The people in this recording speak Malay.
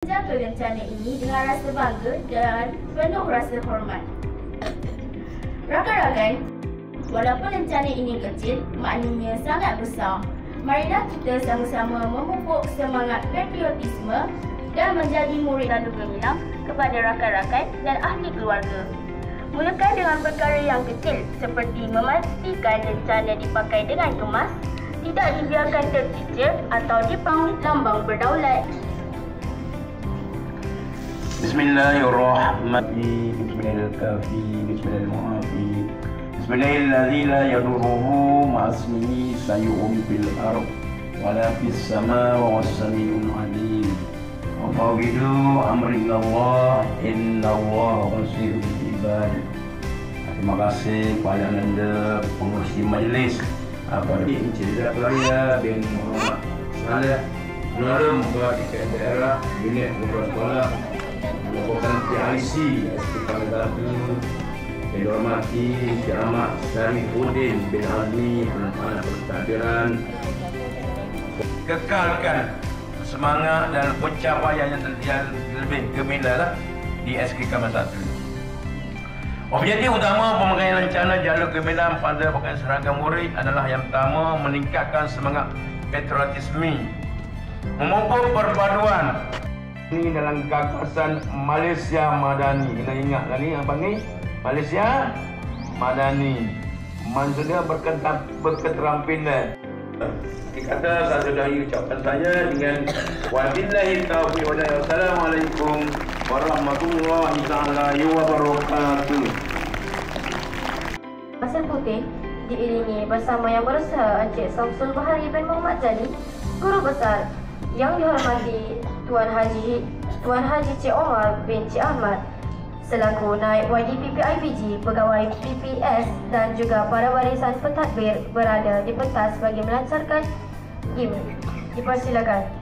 Menjaga rencana ini dengan rasa bangga dan penuh rasa hormat. Rakan-rakan, walaupun rencana ini kecil, maknanya sangat besar. Marilah kita sama-sama memupuk semangat patriotisme dan menjadi murid Lalu Gemilang kepada rakan-rakan dan ahli keluarga. Mulakan dengan perkara yang kecil seperti memastikan rencana dipakai dengan kemas, tidak dibiarkan tercicir atau dipang lambang berdaulat. Bismillahirrahmanirrahim. Bismillahirrahmanirrahim. Bismillahirrahmanirrahim. Bismillahilladzi la yadurruhu ma'asmihi syai'un fil ardh wa la fis samaa'i wa was-sami'ul 'aliim. Wa fawwidu amri ilallah innallaha basirun bil ibad. Terima kasih kepada anda pengurusi majlis pada Encik Zakaria bin Muhammad Saleh Menolong Ketua Daerah Unit Beberapa Sekolah merupakan PIC SPK 1. Yang dihormati Encik Ahmad Syarifuddin bin Azmi Penampanan Pentadbiran. Kekalkan semangat dan pencapaian yang lebih gemilang di SPK 1. Objektif utama pemakaian rencana jalur gemilang pada pakaian seragam murid adalah yang pertama, meningkatkan semangat patriotisme, memupuk perpaduan ini dalam gagasan Malaysia Madani. Kita ingat tadi apa ni? Malaysia Madani. Maksudnya berketerampilan. Dikata saya sudah ucapkan saya dengan wabillahi taufiq wa hidayah. Assalamualaikum warahmatullahi taala wabarakatuh. Pasir Putih diiringi bersama Yang Berusaha Encik Samsul Bahari bin Muhammad Jani, Guru Besar Yang dihormati Tuan Haji Cik Omar bin Cik Ahmad selaku Naib YDPPIBG, Pegawai PPS dan juga para barisan pentadbir berada di pentas bagi melancarkan GIM. Dipersilakan.